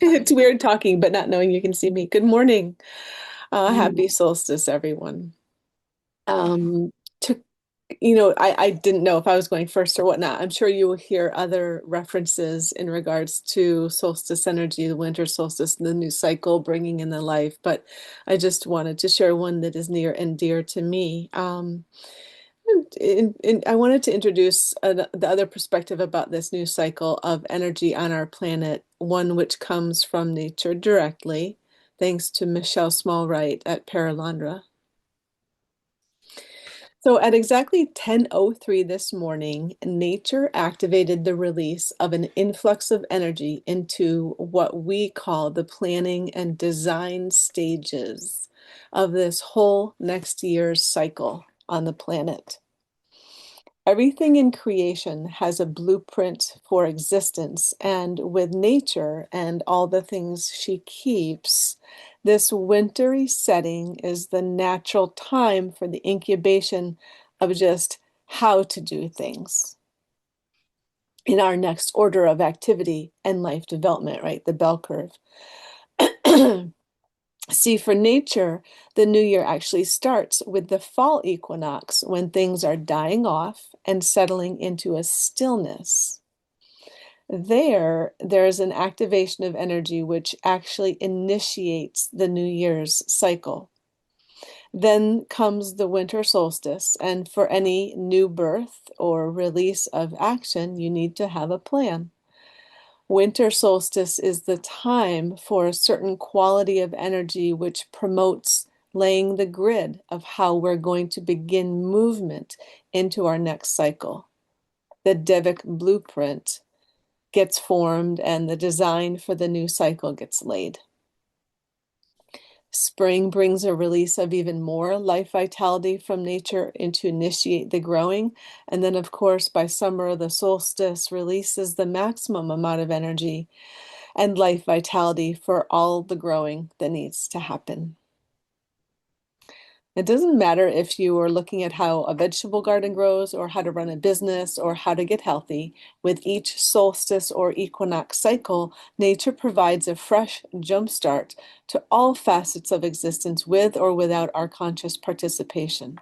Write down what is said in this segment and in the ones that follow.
It's weird talking, but not knowing you can see me. Good morning. Happy solstice, everyone. Um, to, I didn't know if I was going first or whatnot. I'm sure you will hear other references in regards to solstice energy, the winter solstice, and the new cycle bringing in the life. But I just wanted to share one that is near and dear to me. I wanted to introduce the other perspective about this new cycle of energy on our planet, one which comes from nature directly, thanks to Michelle Smallwright at Paralandra. So at exactly 10:03 this morning, nature activated the release of an influx of energy into what we call the planning and design stages of this whole next year's cycle on the planet. Everything in creation has a blueprint for existence, and with nature and all the things she keeps, this wintry setting is the natural time for the incubation of just how to do things in our next order of activity and life development, right? The bell curve. See, for nature, the new year actually starts with the fall equinox when things are dying off and settling into a stillness. There's an activation of energy which actually initiates the new year's cycle. Then comes the winter solstice, and for any new birth or release of action, you need to have a plan. Winter solstice is the time for a certain quality of energy which promotes laying the grid of how we're going to begin movement into our next cycle. The Devic blueprint gets formed and the design for the new cycle gets laid. Spring brings a release of even more life vitality from nature and to initiate the growing. And then, of course, by summer, the solstice releases the maximum amount of energy and life vitality for all the growing that needs to happen. It doesn't matter if you are looking at how a vegetable garden grows or how to run a business or how to get healthy. With each solstice or equinox cycle, nature provides a fresh jumpstart to all facets of existence with or without our conscious participation.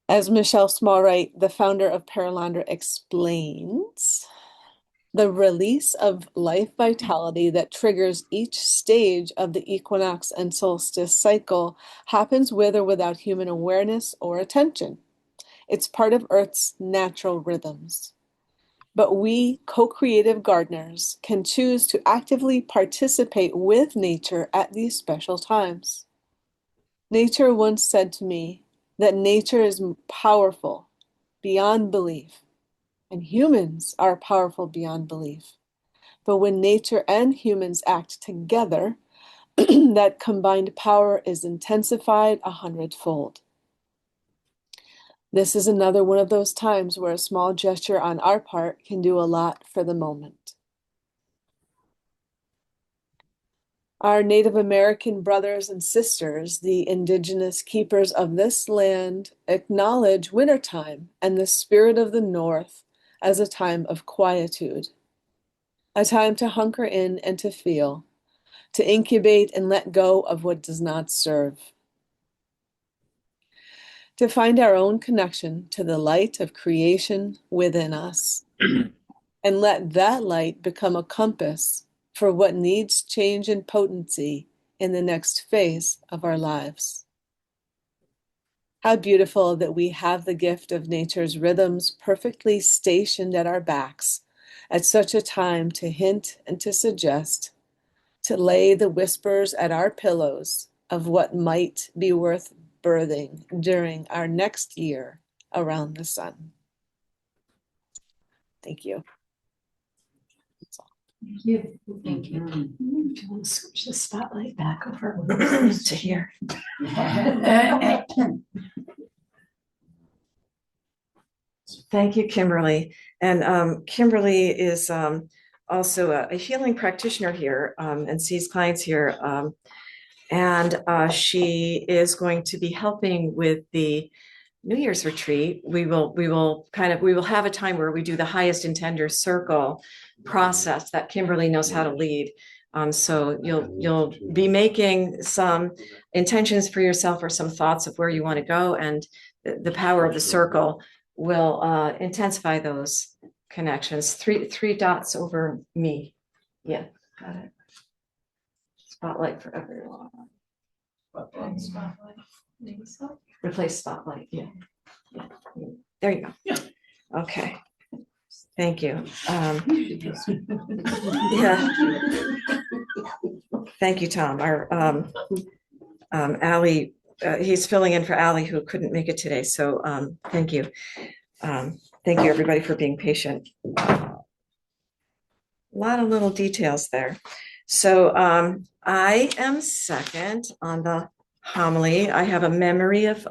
As Michelle Smallwright, the founder of Paralandra, explains, the release of life vitality that triggers each stage of the equinox and solstice cycle happens with or without human awareness or attention. It's part of Earth's natural rhythms. But we, co-creative gardeners, can choose to actively participate with nature at these special times. Nature once said to me that nature is powerful beyond belief, and humans are powerful beyond belief. But when nature and humans act together, that combined power is intensified 100-fold. This is another one of those times where a small gesture on our part can do a lot for the moment. Our Native American brothers and sisters, the indigenous keepers of this land, acknowledge wintertime and the spirit of the North as a time of quietude, a time to hunker in and to feel, to incubate and let go of what does not serve, to find our own connection to the light of creation within us, and let that light become a compass for what needs change and potency in the next phase of our lives. How beautiful that we have the gift of nature's rhythms perfectly stationed at our backs at such a time to hint and to suggest, to lay the whispers at our pillows of what might be worth birthing during our next year around the sun. Thank you. Thank you. Thank you. Do you want to switch the spotlight back over to here? Thank you, Kimberly. And Kimberly is also a healing practitioner here and sees clients here. And she is going to be helping with the New Year's retreat, we will have a time where we do the highest intender circle process that Kimberly knows how to lead. So you'll be making some intentions for yourself or some thoughts of where you want to go, and the power of the circle will intensify those connections. Three dots over me. Yeah, got it. Spotlight for everyone. Replace spotlight. Yeah. There you go. Yeah. Okay. Thank you. Yeah. Thank you, Tom. Our Allie, he's filling in for Allie, who couldn't make it today. So thank you. Thank you, everybody, for being patient. A lot of little details there. So I am second on the homily. I have a memory of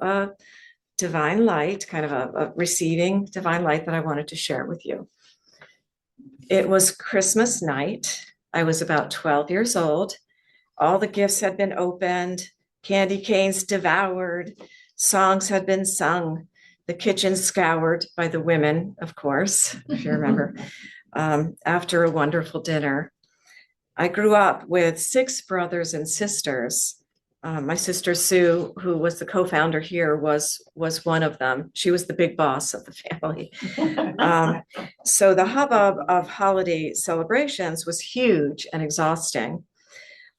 divine light, kind of a receiving divine light that I wanted to share with you. It was Christmas night. I was about 12 years old. All the gifts had been opened, candy canes devoured, songs had been sung, the kitchen scoured by the women, of course, if you remember, after a wonderful dinner. I grew up with 6 brothers and sisters. My sister Sue, who was the co-founder here, was one of them. She was the big boss of the family. So the hubbub of holiday celebrations was huge and exhausting.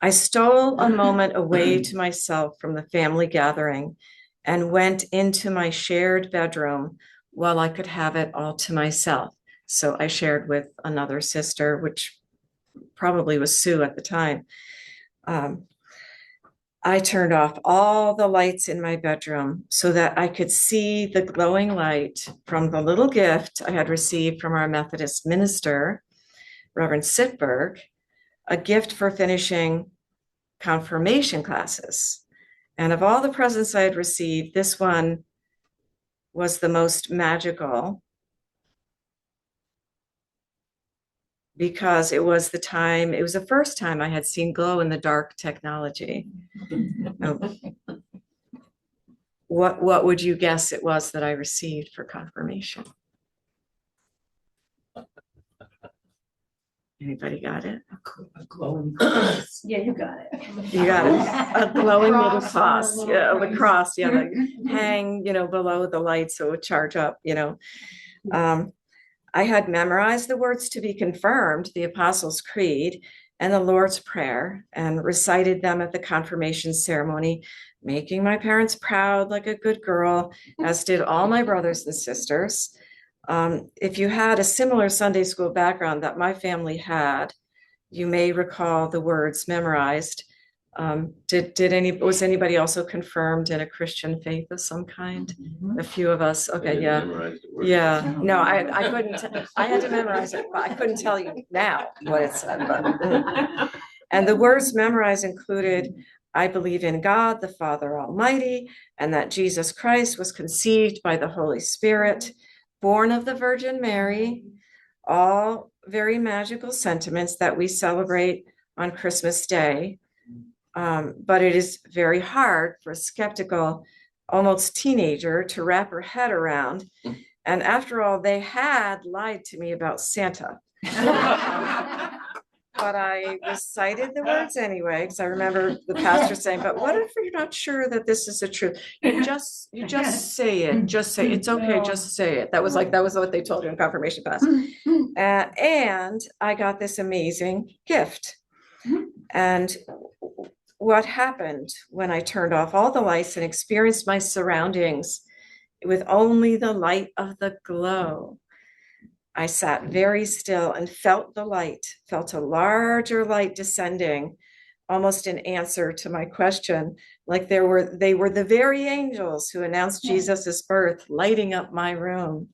I stole a moment away to myself from the family gathering and went into my shared bedroom while I could have it all to myself. So I shared with another sister, which probably was Sue at the time. I turned off all the lights in my bedroom so that I could see the glowing light from the little gift I had received from our Methodist minister, Reverend Sitberg, a gift for finishing confirmation classes. And of all the presents I had received, this one was the most magical, because it was the first time I had seen glow in the dark technology. What would you guess it was that I received for confirmation? Anybody got it? A glowing cross. Yeah, you got it. You got it. A glowing little cross. Yeah, the cross. Yeah, like hang, below the light so it would charge up. I had memorized the words to be confirmed, the Apostles' Creed and the Lord's Prayer, and recited them at the confirmation ceremony, making my parents proud like a good girl, as did all my brothers and sisters. If you had a similar Sunday school background that my family had, you may recall the words memorized. Was anybody also confirmed in a Christian faith of some kind? A few of us. Okay, yeah. Yeah. No, I couldn't. I had to memorize it, but I couldn't tell you now what it said. But, and the words memorized included, I believe in God, the Father Almighty, and that Jesus Christ was conceived by the Holy Spirit, born of the Virgin Mary, all very magical sentiments that we celebrate on Christmas Day. But it is very hard for a skeptical, almost teenager to wrap her head around. And after all, they had lied to me about Santa. But I recited the words anyway, because I remember the pastor saying, but what if you're not sure that this is the truth? You just say it. Just say it. It's okay. Just say it. That was what they told you in confirmation class. And I got this amazing gift. And what happened when I turned off all the lights and experienced my surroundings with only the light of the glow? I sat very still and felt the light, felt a larger light descending, almost in answer to my question, like they were the very angels who announced Jesus's birth, lighting up my room.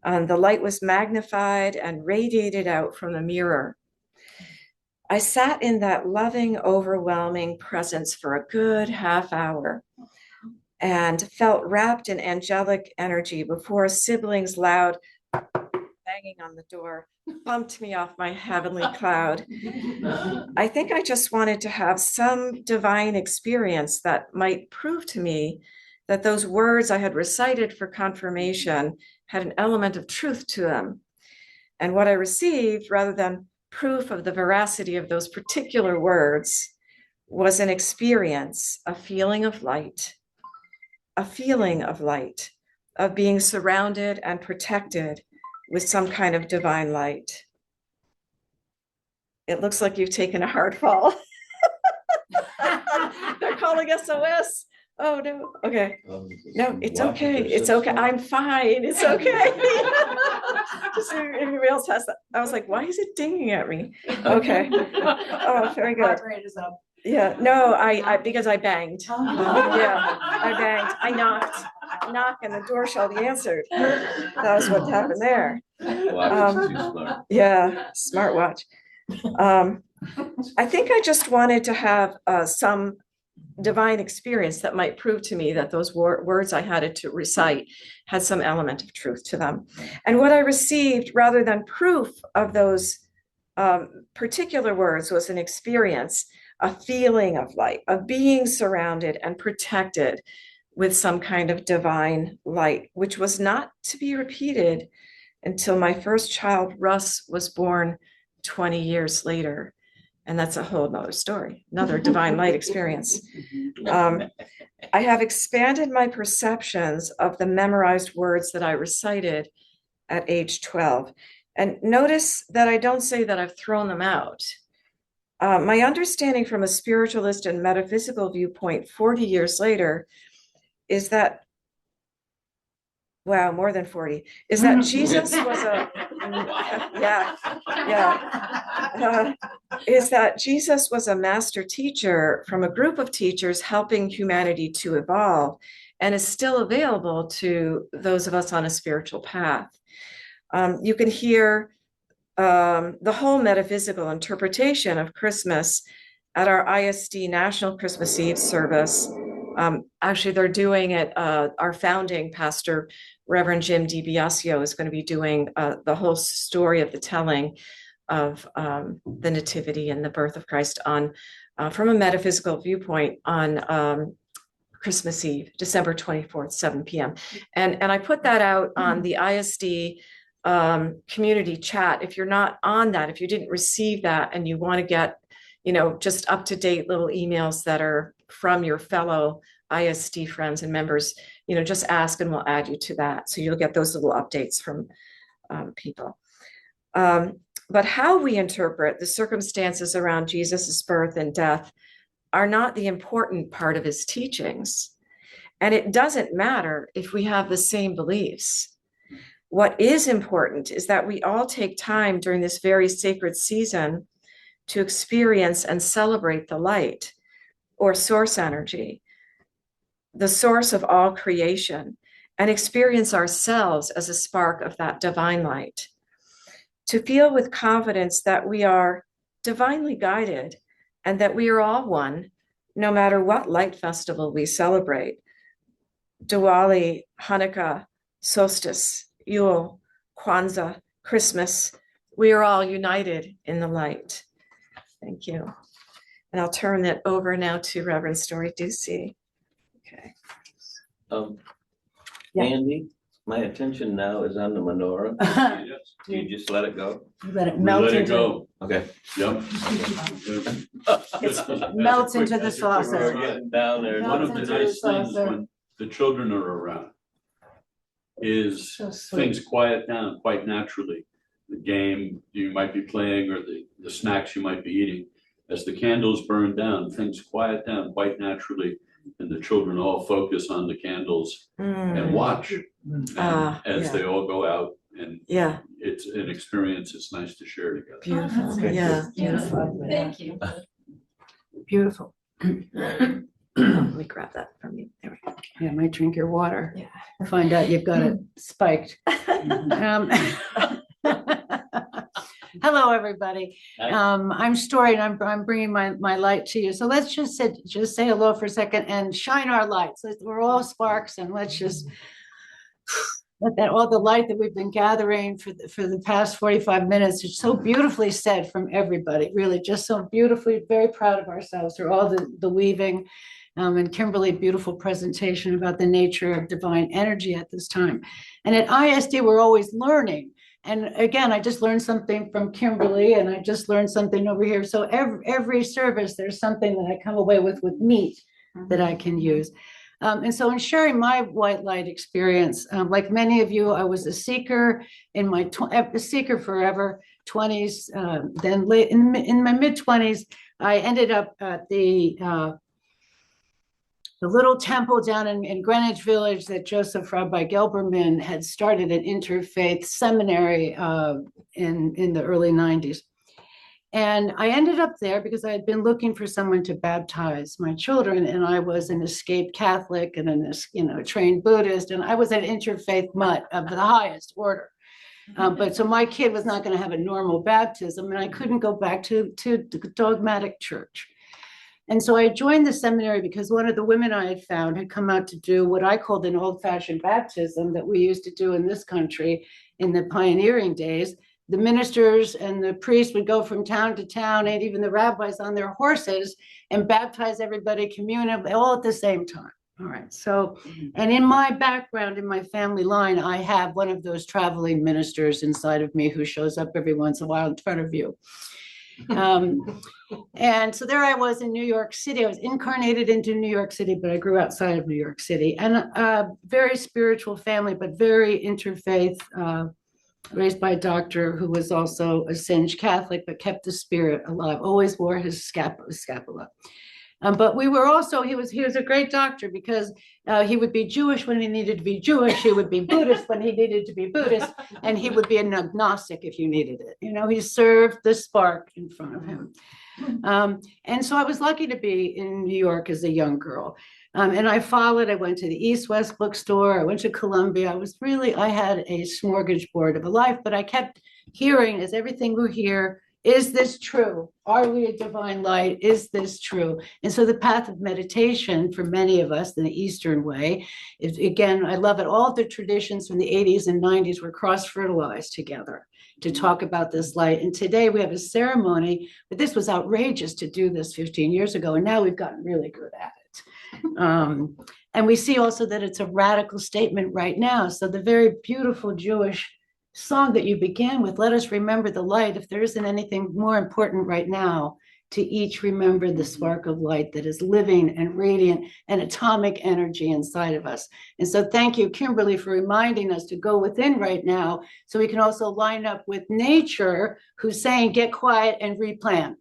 The light was magnified and radiated out from the mirror. I sat in that loving, overwhelming presence for a good half hour and felt wrapped in angelic energy before a sibling's loud banging on the door bumped me off my heavenly cloud. I think I just wanted to have some divine experience that might prove to me that those words I had recited for confirmation had an element of truth to them. And what I received, rather than proof of the veracity of those particular words, was an experience, a feeling of light, of being surrounded and protected with some kind of divine light. It looks like you've taken a hard fall. They're calling SOS. Oh no. Okay. No, it's okay. It's okay. I'm fine. It's okay. Just so everybody else has that. I was like, why is it dinging at me? Okay. Oh, very good. Yeah. No, I because I banged. Yeah, I banged. I knocked, and the door shall be answered. That was what happened there. Yeah, smartwatch. I think I just wanted to have some divine experience that might prove to me that those words I had to recite had some element of truth to them. And what I received, rather than proof of those particular words, was an experience, a feeling of light, of being surrounded and protected with some kind of divine light, which was not to be repeated until my first child, Russ, was born 20 years later. And that's a whole nother story, another divine light experience. I have expanded my perceptions of the memorized words that I recited at age 12. And notice that I don't say that I've thrown them out. My understanding from a spiritualist and metaphysical viewpoint 40 years later is that, wow, more than 40, is that Jesus was a, is that Jesus was a master teacher from a group of teachers helping humanity to evolve, and is still available to those of us on a spiritual path. You can hear the whole metaphysical interpretation of Christmas at our ISD National Christmas Eve service. Actually, they're doing it, our founding pastor, Reverend Jim DiBiasio, is going to be doing the whole story of the telling of the Nativity and the birth of Christ on, from a metaphysical viewpoint, on Christmas Eve, December 24th, 7 p.m. And I put that out on the ISD community chat. If you're not on that, if you didn't receive that and you want to get, just up-to-date little emails that are from your fellow ISD friends and members, just ask and we'll add you to that. So you'll get those little updates from people. But how we interpret the circumstances around Jesus's birth and death are not the important part of his teachings. And it doesn't matter if we have the same beliefs. What is important is that we all take time during this very sacred season to experience and celebrate the light, or source energy, the source of all creation, and experience ourselves as a spark of that divine light. To feel with confidence that we are divinely guided and that we are all one, no matter what light festival we celebrate. Diwali, Hannukah, Solstice, Yule, Kwanzaa, Christmas, we are all united in the light. Thank you. And I'll turn that over now to Reverend Story Ducey. Okay. Yeah. Andy, my attention now is on the menorah. Do you just let it go? You let it We melt let it into, go. Okay. Yep. it melts into the We're saucer. getting down there. One of the Melts into nice the things saucer. when the children are around is So sweet. things quiet down quite naturally. The game you might be playing or the snacks you might be eating. As the candles burn down, things quiet down quite naturally, and the children all focus on the candles and watch as they all go out, and Yeah, it's an experience it's nice to share together. beautiful. that's nice. Yeah, Yeah. beautiful. Thank you. Beautiful. Let me grab that from you. There we go. Yeah, might drink your water. Yeah. Find out you've got it spiked. Hello, everybody. I'm Story, and I'm bringing my light to you. So let's just say hello for a second and shine our lights. We're all sparks, and let's just let that all the light that we've been gathering for the past 45 minutes. It's so beautifully said from everybody. Really, just so beautifully. Very proud of ourselves for all the weaving And Kimberly, beautiful presentation about the nature of divine energy at this time. And at ISD, we're always learning. And again, I just learned something from Kimberly, and I just learned something over here. So every service, there's something that I come away with meat that I can use. And so in sharing my white light experience, like many of you, I was a seeker in my a seeker forever, 20s. Then late in my mid 20s, I ended up at the little temple down in Greenwich Village that Joseph Rabbi Gelberman had started an interfaith seminary in the early 90s. And I ended up there because I had been looking for someone to baptize my children, and I was an escaped Catholic and a trained Buddhist, and I was an interfaith mutt of the highest order. But so my kid was not going to have a normal baptism, and I couldn't go back to the dogmatic church. And so I joined the seminary because one of the women I had found had come out to do what I called an old-fashioned baptism that we used to do in this country in the pioneering days. The ministers and the priests would go from town to town, and even the rabbis on their horses, and baptize everybody communally all at the same time. All right. So, and in my background, in my family line, I have one of those traveling ministers inside of me who shows up every once in a while in front of you. And so there I was in New York City. I was incarnated into New York City, but I grew outside of New York City. And a very spiritual family, but very interfaith, raised by a doctor who was also a singed Catholic, but kept the spirit alive, always wore his scapula. But we were also, he was a great doctor because he would be Jewish when he needed to be Jewish. He would be Buddhist when he needed to be Buddhist. And he would be an agnostic if you needed it. You know, he served the spark in front of him. And so I was lucky to be in New York as a young girl. And I followed, I went to the East West bookstore, I went to Columbia. I had a smorgasbord of a life, but I kept hearing, is everything we hear, is this true? Are we a divine light? Is this true? And so the path of meditation for many of us in the Eastern way, is, again, I love it. All the traditions from the 80s and 90s were cross-fertilized together to talk about this light. And today we have a ceremony, but this was outrageous to do this 15 years ago. And now we've gotten really good at it. And we see also that it's a radical statement right now. So the very beautiful Jewish song that you began with, let us remember the light. If there isn't anything more important right now, to each remember the spark of light that is living and radiant and atomic energy inside of us. And so thank you, Kimberly, for reminding us to go within right now so we can also line up with nature, who's saying, get quiet and replan.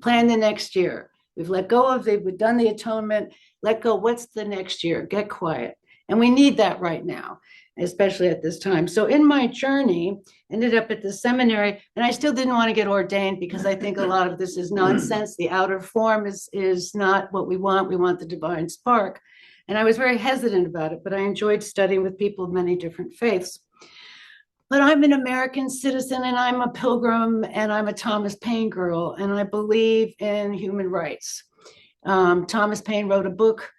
Plan the next year. We've let go of it. We've done the atonement. Let go. What's the next year? Get quiet. And we need that right now, especially at this time. So in my journey, ended up at the seminary, and I still didn't want to get ordained because I think a lot of this is nonsense. The outer form is not what we want. We want the divine spark. And I was very hesitant about it, but I enjoyed studying with people of many different faiths. But I'm an American citizen, and I'm a pilgrim, and I'm a Thomas Paine girl, and I believe in human rights. Thomas Paine wrote a book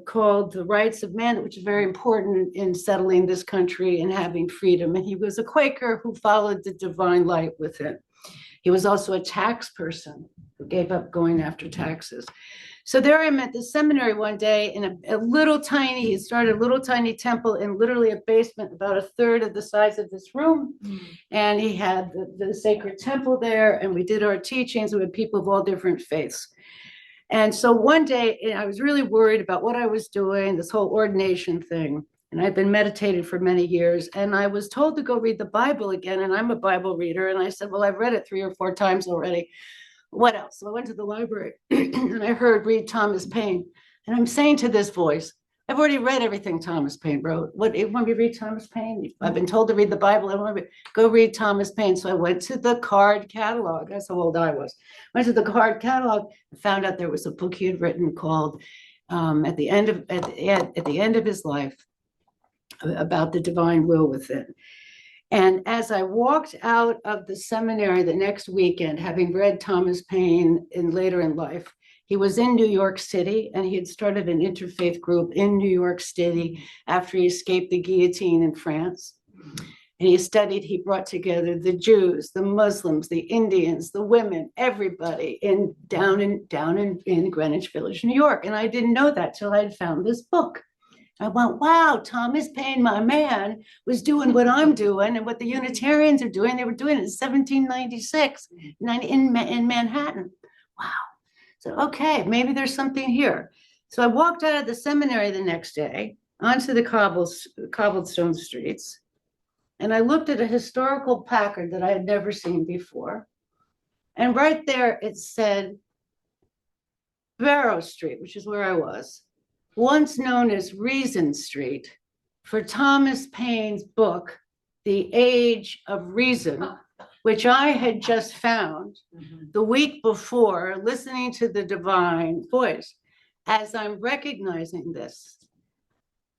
called The Rights of Man, which is very important in settling this country and having freedom. And he was a Quaker who followed the divine light within. He was also a tax person who gave up going after taxes. So there I'm at the seminary one day in a little tiny, he started a little tiny temple in literally a basement about a third of the size of this room. And he had the sacred temple there, and we did our teachings with people of all different faiths. And so one day I was really worried about what I was doing, this whole ordination thing. And I'd been meditating for many years, and I was told to go read the Bible again. And I'm a Bible reader. And I said, well, I've read it 3 or 4 times already. What else? So I went to the library and I heard read Thomas Paine. And I'm saying to this voice, I've already read everything Thomas Paine wrote. What, you want me to read Thomas Paine? I've been told to read the Bible. I want to go read Thomas Paine. So I went to the card catalog. That's how old I was. Went to the card catalog and found out there was a book he had written called at the end of his life, about the divine will within. And as I walked out of the seminary the next weekend, having read Thomas Paine later in life, he was in New York City, and he had started an interfaith group in New York City after he escaped the guillotine in France. And he brought together the Jews, the Muslims, the Indians, the women, everybody down in Greenwich Village, New York. And I didn't know that till I'd found this book. I went, wow, Thomas Paine, my man, was doing what I'm doing and what the Unitarians are doing. They were doing it in 1796 in Manhattan. Wow. So, okay, maybe there's something here. So I walked out of the seminary the next day onto the cobblestone streets, and I looked at a historical placard that I had never seen before. And right there, it said Barrow Street, which is where I was, once known as Reason Street, for Thomas Paine's book, The Age of Reason, which I had just found the week before, listening to the divine voice. As I'm recognizing this,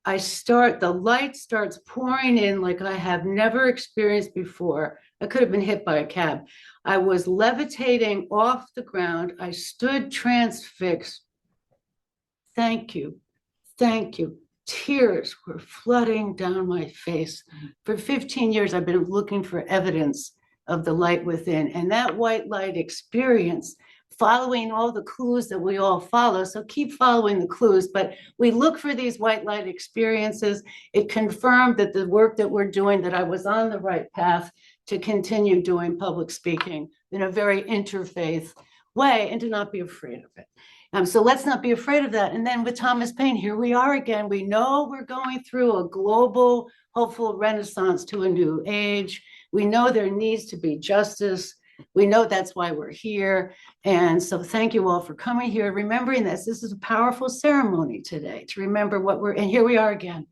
the light starts pouring in like I have never experienced before. I could have been hit by a cab. I was levitating off the ground. I stood transfixed. Thank you. Thank you. Tears were flooding down my face. For 15 years, I've been looking for evidence of the light within, and that white light experience, following all the clues that we all follow. So keep following the clues, but we look for these white light experiences. It confirmed that the work that we're doing, that I was on the right path to continue doing public speaking in a very interfaith way, and to not be afraid of it. So let's not be afraid of that. And then with Thomas Paine, here we are again. We know we're going through a global, hopeful renaissance to a new age. We know there needs to be justice. We know that's why we're here. And so thank you all for coming here, remembering this. This is a powerful ceremony today to remember and here we are again,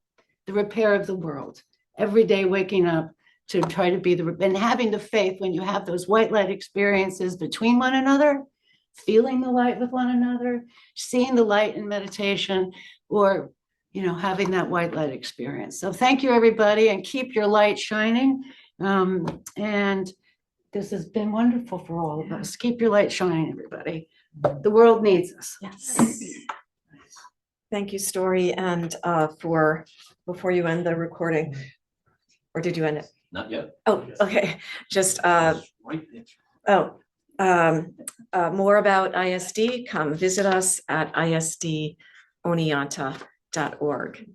the repair of the world. Every day waking up to try to be and having the faith when you have those white light experiences between one another, feeling the light with one another, seeing the light in meditation, or, having that white light experience. So thank you, everybody, and keep your light shining. And this has been wonderful for all of us. Keep your light shining, everybody. The world needs us. Yes. Thank you, Story. And before you end the recording, or did you end it? Not yet. Oh, okay. Just Right there. more about ISD, come visit us at isdoneonta.org.